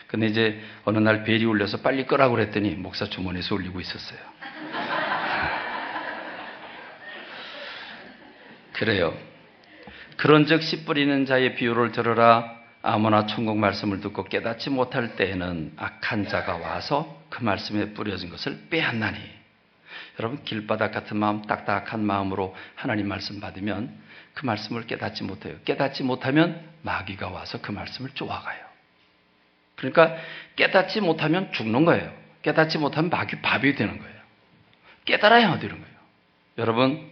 근데 이제 어느 날 벨이 울려서 빨리 끄라고 그랬더니 목사 주머니에서 울리고 있었어요. 그래요. 그런즉 씨 뿌리는 자의 비유를 들으라. 아무나 천국 말씀을 듣고 깨닫지 못할 때에는 악한 자가 와서 그 말씀에 뿌려진 것을 빼앗나니. 여러분, 길바닥 같은 마음, 딱딱한 마음으로 하나님 말씀 받으면 그 말씀을 깨닫지 못해요. 깨닫지 못하면 마귀가 와서 그 말씀을 쪼아가요. 그러니까 깨닫지 못하면 죽는 거예요. 깨닫지 못하면 마귀 밥이 되는 거예요. 깨달아야 되는 거예요. 여러분,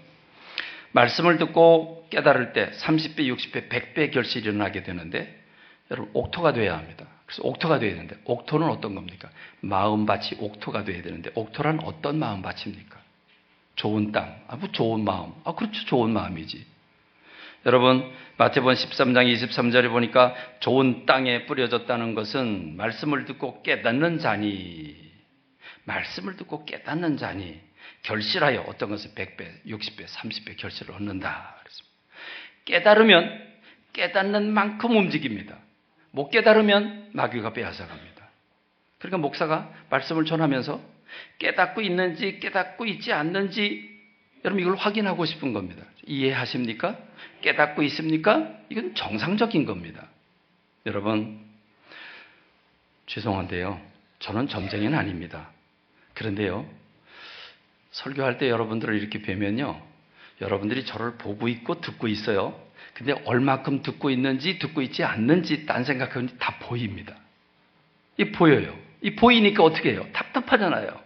말씀을 듣고 깨달을 때 30배, 60배, 100배 결실이 일어나게 되는데 여러분 옥토가 돼야 합니다. 그래서 옥토가 돼야 되는데 옥토는 어떤 겁니까? 마음밭이 옥토가 돼야 되는데 옥토란 어떤 마음밭입니까? 좋은 땅, 뭐 좋은 마음. 그렇죠. 좋은 마음이지. 여러분 마태복음 13장 23절에 보니까 좋은 땅에 뿌려졌다는 것은 말씀을 듣고 깨닫는 자니, 말씀을 듣고 깨닫는 자니 결실하여 어떤 것을 100배, 60배, 30배 결실을 얻는다. 깨달으면 깨닫는 만큼 움직입니다. 못 깨달으면 마귀가 빼앗아갑니다. 그러니까 목사가 말씀을 전하면서 깨닫고 있는지 깨닫고 있지 않는지 여러분 이걸 확인하고 싶은 겁니다. 이해하십니까? 깨닫고 있습니까? 이건 정상적인 겁니다. 여러분 죄송한데요. 저는 점쟁이는 아닙니다. 그런데요. 설교할 때 여러분들을 이렇게 뵈면요. 여러분들이 저를 보고 있고 듣고 있어요. 근데 얼마큼 듣고 있는지 듣고 있지 않는지 딴 생각하면 다 보입니다. 이 보여요. 이 보이니까 어떻게 해요? 답답하잖아요.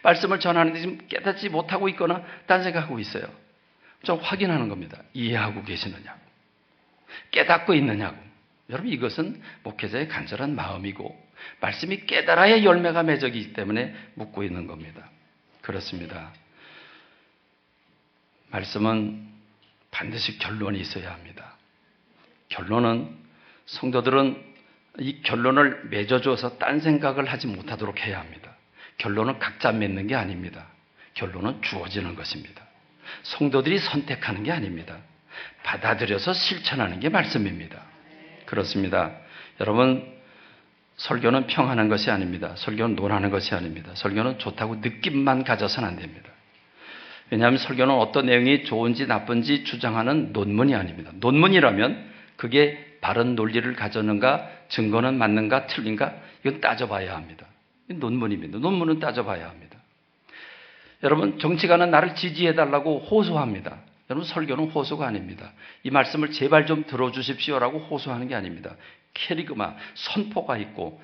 말씀을 전하는데 지금 깨닫지 못하고 있거나 딴 생각하고 있어요. 좀 확인하는 겁니다. 이해하고 계시느냐고. 깨닫고 있느냐고. 여러분 이것은 목회자의 간절한 마음이고 말씀이 깨달아야 열매가 맺어지기 때문에 묻고 있는 겁니다. 그렇습니다. 말씀은 반드시 결론이 있어야 합니다. 결론은 성도들은 이 결론을 맺어줘서 딴 생각을 하지 못하도록 해야 합니다. 결론은 각자 맺는 게 아닙니다. 결론은 주어지는 것입니다. 성도들이 선택하는 게 아닙니다. 받아들여서 실천하는 게 말씀입니다. 그렇습니다. 여러분 설교는 평하는 것이 아닙니다. 설교는 논하는 것이 아닙니다. 설교는 좋다고 느낌만 가져서는 안 됩니다. 왜냐하면 설교는 어떤 내용이 좋은지 나쁜지 주장하는 논문이 아닙니다. 논문이라면 그게 바른 논리를 가졌는가, 증거는 맞는가, 틀린가 이건 따져봐야 합니다. 이건 논문입니다. 논문은 따져봐야 합니다. 여러분 정치가는 나를 지지해달라고 호소합니다. 여러분 설교는 호소가 아닙니다. 이 말씀을 제발 좀 들어주십시오라고 호소하는 게 아닙니다. 캐리그마, 선포가 있고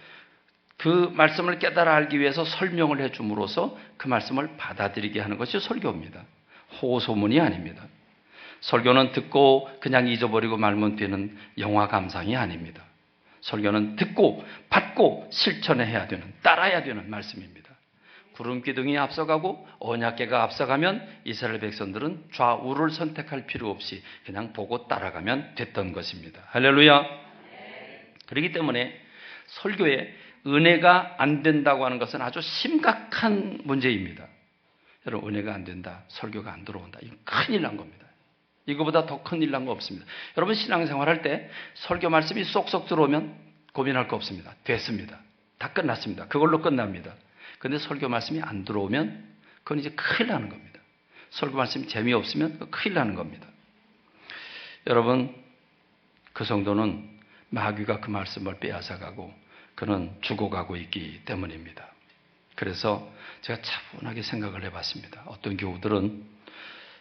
그 말씀을 깨달아 알기 위해서 설명을 해줌으로써 그 말씀을 받아들이게 하는 것이 설교입니다. 호소문이 아닙니다. 설교는 듣고 그냥 잊어버리고 말면 되는 영화 감상이 아닙니다. 설교는 듣고 받고 실천해야 되는, 따라야 되는 말씀입니다. 구름기둥이 앞서가고 언약궤가 앞서가면 이스라엘 백성들은 좌우를 선택할 필요 없이 그냥 보고 따라가면 됐던 것입니다. 할렐루야. 그렇기 때문에 설교에 은혜가 안 된다고 하는 것은 아주 심각한 문제입니다. 여러분 은혜가 안 된다, 설교가 안 들어온다. 이건 큰일 난 겁니다. 이거보다 더 큰일 난 거 없습니다. 여러분 신앙생활 할 때 설교 말씀이 쏙쏙 들어오면 고민할 거 없습니다. 됐습니다. 다 끝났습니다. 그걸로 끝납니다. 그런데 설교 말씀이 안 들어오면 그건 이제 큰일 나는 겁니다. 설교 말씀이 재미없으면 큰일 나는 겁니다. 여러분 그 성도는 마귀가 그 말씀을 빼앗아가고 그는 죽어가고 있기 때문입니다. 그래서 제가 차분하게 생각을 해봤습니다. 어떤 교우들은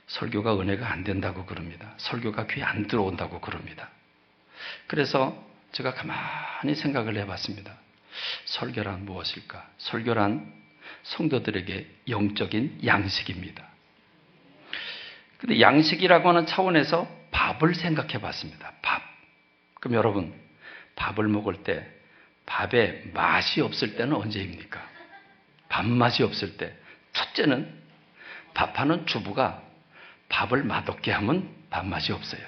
설교가 은혜가 안 된다고 그럽니다. 설교가 귀에 안 들어온다고 그럽니다. 그래서 제가 가만히 생각을 해봤습니다. 설교란 무엇일까? 설교란 성도들에게 영적인 양식입니다. 근데 양식이라고 하는 차원에서 밥을 생각해 봤습니다. 밥. 그럼 여러분, 밥을 먹을 때 밥에 맛이 없을 때는 언제입니까? 밥맛이 없을 때. 첫째는 밥하는 주부가 밥을 맛없게 하면 밥맛이 없어요.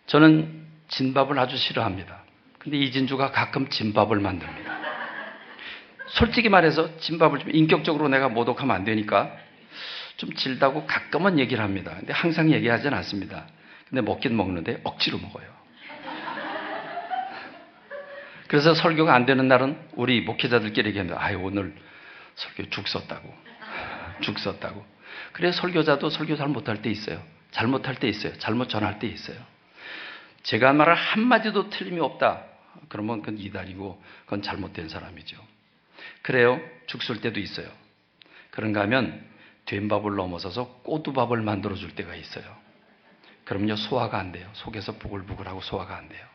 저는 진밥을 아주 싫어합니다. 근데 이진주가 가끔 진밥을 만듭니다. 솔직히 말해서 진밥을 좀 인격적으로 내가 모독하면 안 되니까 좀 질다고 가끔은 얘기를 합니다. 근데 항상 얘기하진 않습니다. 근데 먹긴 먹는데 억지로 먹어요. 그래서 설교가 안 되는 날은 우리 목회자들끼리 얘기합니다. 아유, 오늘 설교 죽 썼다고. 죽 썼다고. 그래서 설교자도 설교 잘 못할 때 있어요. 잘못할 때 있어요. 잘못 전할 때 있어요. 제가 말할 한마디도 틀림이 없다. 그러면 그건 이단이고 그건 잘못된 사람이죠. 그래요. 죽 쓸 때도 있어요. 그런가 하면 된밥을 넘어서서 꼬두밥을 만들어줄 때가 있어요. 그럼요, 소화가 안 돼요. 속에서 부글부글하고 소화가 안 돼요.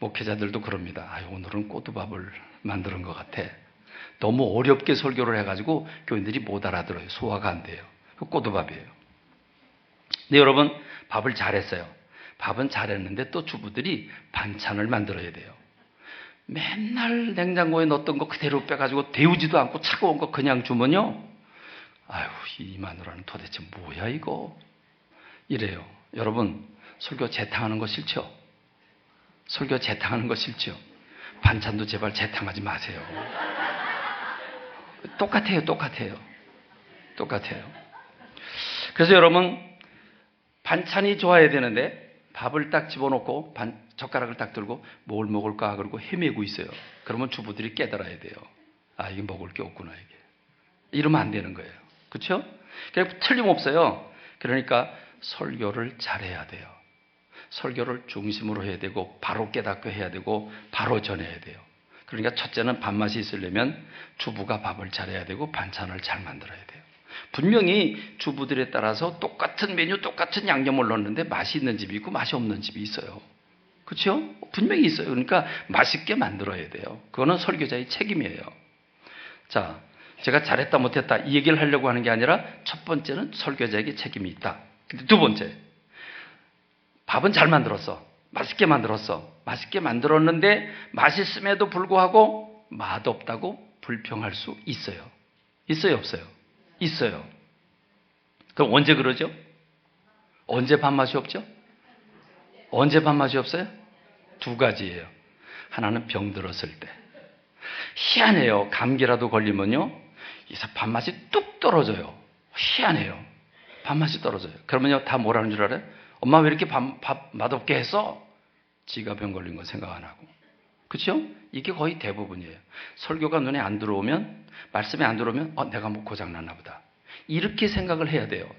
목회자들도 그럽니다. 아유, 오늘은 꼬두밥을 만드는 것 같아. 너무 어렵게 설교를 해가지고 교인들이 못 알아들어요. 소화가 안 돼요. 그 꼬두밥이에요. 근데 여러분, 밥을 잘했어요. 밥은 잘했는데 또 주부들이 반찬을 만들어야 돼요. 맨날 냉장고에 넣었던 거 그대로 빼가지고 데우지도 않고 차가운 거 그냥 주면요, 아유, 이 마누라는 도대체 뭐야 이거, 이래요. 여러분, 설교 재탕하는 거 싫죠? 설교 재탕하는 거 싫죠? 반찬도 제발 재탕하지 마세요. 똑같아요. 그래서 여러분, 반찬이 좋아야 되는데 밥을 딱 집어넣고 젓가락을 딱 들고 뭘 먹을까 그러고 헤매고 있어요. 그러면 주부들이 깨달아야 돼요. 아, 이게 먹을 게 없구나, 이게. 이러면 안 되는 거예요. 그렇죠? 그러니까 틀림없어요. 그러니까 설교를 잘해야 돼요. 설교를 중심으로 해야 되고 바로 깨닫고 해야 되고 바로 전해야 돼요. 그러니까 첫째는 밥맛이 있으려면 주부가 밥을 잘해야 되고 반찬을 잘 만들어야 돼요. 분명히 주부들에 따라서 똑같은 메뉴, 똑같은 양념을 넣는데 맛이 있는 집이 있고 맛이 없는 집이 있어요. 그렇죠? 분명히 있어요. 그러니까 맛있게 만들어야 돼요. 그거는 설교자의 책임이에요. 자, 제가 잘했다 못했다 이 얘기를 하려고 하는 게 아니라 첫 번째는 설교자에게 책임이 있다. 근데 두 번째, 밥은 잘 만들었어. 맛있게 만들었어. 맛있게 만들었는데 맛있음에도 불구하고 맛없다고 불평할 수 있어요. 있어요, 없어요? 있어요. 그럼 언제 그러죠? 언제 밥맛이 없죠? 언제 밥맛이 없어요? 두 가지예요. 하나는 병들었을 때. 희한해요. 감기라도 걸리면요, 이사 밥맛이 뚝 떨어져요. 희한해요. 밥맛이 떨어져요. 그러면요, 다 뭐라는 줄 알아요? 엄마 왜 이렇게 밥 맛없게 했어? 지가 병 걸린 거 생각 안 하고. 그렇죠? 이게 거의 대부분이에요. 설교가 눈에 안 들어오면, 말씀이 안 들어오면 내가 뭐 고장났나 보다. 이렇게 생각을 해야 돼요.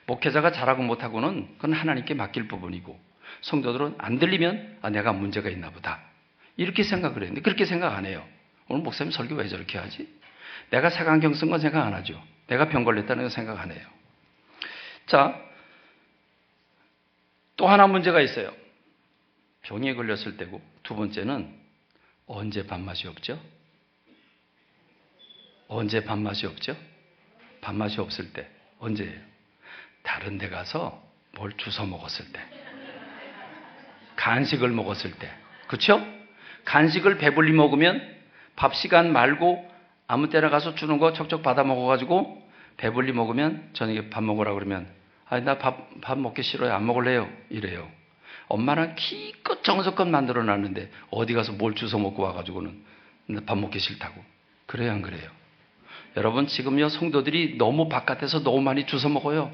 목회자가 잘하고 못하고는 그건 하나님께 맡길 부분이고, 성도들은 안 들리면 내가 문제가 있나 보다. 이렇게 생각을 해요. 근데 그렇게 생각 안 해요. 오늘 목사님 설교 왜 저렇게 하지? 내가 색안경 쓴 건 생각 안 하죠. 내가 병 걸렸다는 건 생각 안 해요. 자, 또 하나 문제가 있어요. 병에 걸렸을 때고, 두 번째는 언제 밥맛이 없죠? 언제 밥맛이 없죠? 밥맛이 없을 때 언제예요? 다른 데 가서 뭘 주워 먹었을 때, 간식을 먹었을 때. 그렇죠? 간식을 배불리 먹으면 밥 시간 말고 아무 때나 가서 주는 거 척척 받아 먹어가지고 배불리 먹으면 저녁에 밥 먹으라 그러면 나 밥 먹기 싫어요. 안 먹을래요. 이래요. 엄마랑 기껏 정성껏 만들어 놨는데 어디 가서 뭘 주워 먹고 와가지고는 밥 먹기 싫다고. 그래요, 안 그래요? 여러분, 지금요, 성도들이 너무 바깥에서 너무 많이 주워 먹어요.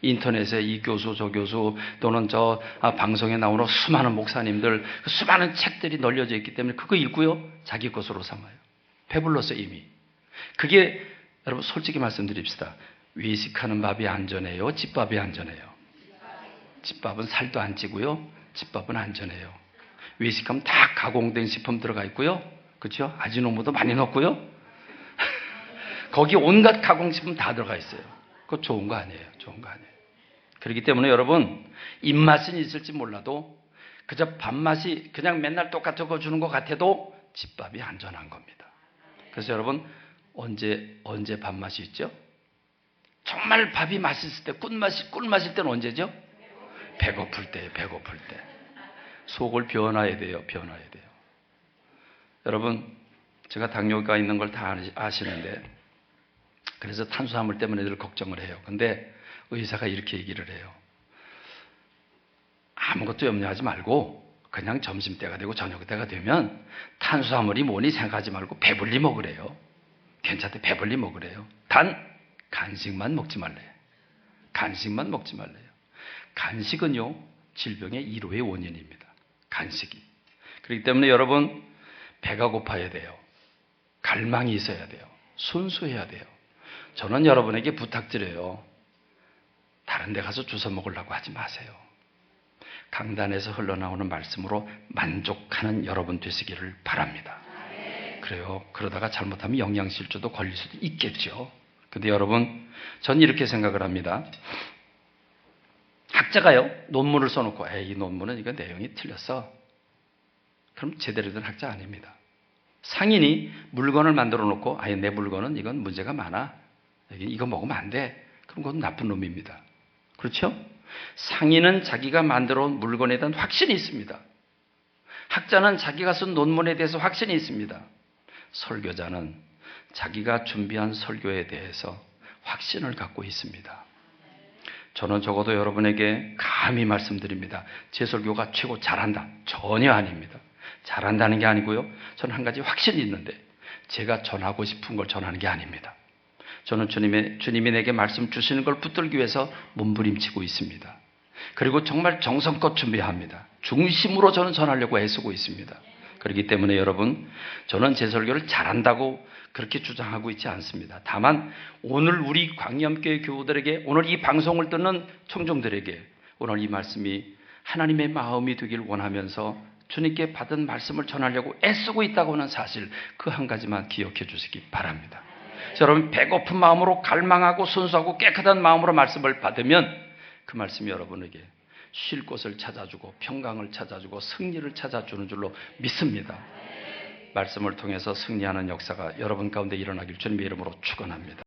인터넷에 이 교수 저 교수 또는 방송에 나오는 수많은 목사님들, 수많은 책들이 널려져 있기 때문에 그거 읽고요, 자기 것으로 삼아요. 배불러서 이미. 그게 여러분, 솔직히 말씀드립시다. 외식하는 밥이 안전해요? 집밥이 안전해요? 집밥은 살도 안 찌고요, 집밥은 안전해요. 외식하면 다 가공된 식품 들어가 있고요, 그렇죠? 아지노모도 많이 넣고요, 거기 온갖 가공식품 다 들어가 있어요. 그거 좋은 거 아니에요. 좋은 거 아니에요. 그렇기 때문에 여러분, 입맛은 있을지 몰라도 그저 밥맛이 그냥 맨날 똑같은 거 주는 것 같아도 집밥이 안전한 겁니다. 그래서 여러분, 언제 밥맛이 있죠? 정말 밥이 맛있을 때, 꿀맛일 때는 언제죠? 배고플 때. 속을 비워놔야 돼요. 여러분, 제가 당뇨가 있는 걸 다 아시는데, 그래서 탄수화물 때문에 늘 걱정을 해요. 근데 의사가 이렇게 얘기를 해요. 아무것도 염려하지 말고 그냥 점심때가 되고 저녁때가 되면 탄수화물이 뭐니 생각하지 말고 배불리 먹으래요. 괜찮대, 배불리 먹으래요. 단 간식만 먹지 말래요. 간식은요, 질병의 1호의 원인입니다. 간식이. 그렇기 때문에 여러분, 배가 고파야 돼요. 갈망이 있어야 돼요. 순수해야 돼요. 저는 여러분에게 부탁드려요. 다른 데 가서 주워 먹으려고 하지 마세요. 강단에서 흘러나오는 말씀으로 만족하는 여러분 되시기를 바랍니다. 그래요. 그러다가 잘못하면 영양실조도 걸릴 수도 있겠죠. 근데 여러분, 전 이렇게 생각을 합니다. 학자가요, 논문을 써놓고, 이 논문은 이거 내용이 틀렸어. 그럼 제대로 된 학자 아닙니다. 상인이 물건을 만들어 놓고, 내 물건은 이건 문제가 많아. 이거 먹으면 안 돼. 그럼 그건 나쁜 놈입니다. 그렇죠? 상인은 자기가 만들어 온 물건에 대한 확신이 있습니다. 학자는 자기가 쓴 논문에 대해서 확신이 있습니다. 설교자는 자기가 준비한 설교에 대해서 확신을 갖고 있습니다. 저는 적어도 여러분에게 감히 말씀드립니다. 제 설교가 최고 잘한다. 전혀 아닙니다. 잘한다는 게 아니고요. 저는 한 가지 확신이 있는데 제가 전하고 싶은 걸 전하는 게 아닙니다. 저는 주님이 내게 말씀 주시는 걸 붙들기 위해서 몸부림치고 있습니다. 그리고 정말 정성껏 준비합니다. 중심으로 저는 전하려고 애쓰고 있습니다. 그렇기 때문에 여러분, 저는 제 설교를 잘한다고 그렇게 주장하고 있지 않습니다. 다만 오늘 우리 광염교회 교우들에게, 오늘 이 방송을 듣는 청중들에게 오늘 이 말씀이 하나님의 마음이 되길 원하면서 주님께 받은 말씀을 전하려고 애쓰고 있다고 하는 사실, 그 한 가지만 기억해 주시기 바랍니다. 여러분, 배고픈 마음으로 갈망하고 순수하고 깨끗한 마음으로 말씀을 받으면 그 말씀이 여러분에게 쉴 곳을 찾아주고 평강을 찾아주고 승리를 찾아주는 줄로 믿습니다. 말씀을 통해서 승리하는 역사가 여러분 가운데 일어나길 주님의 이름으로 축원합니다.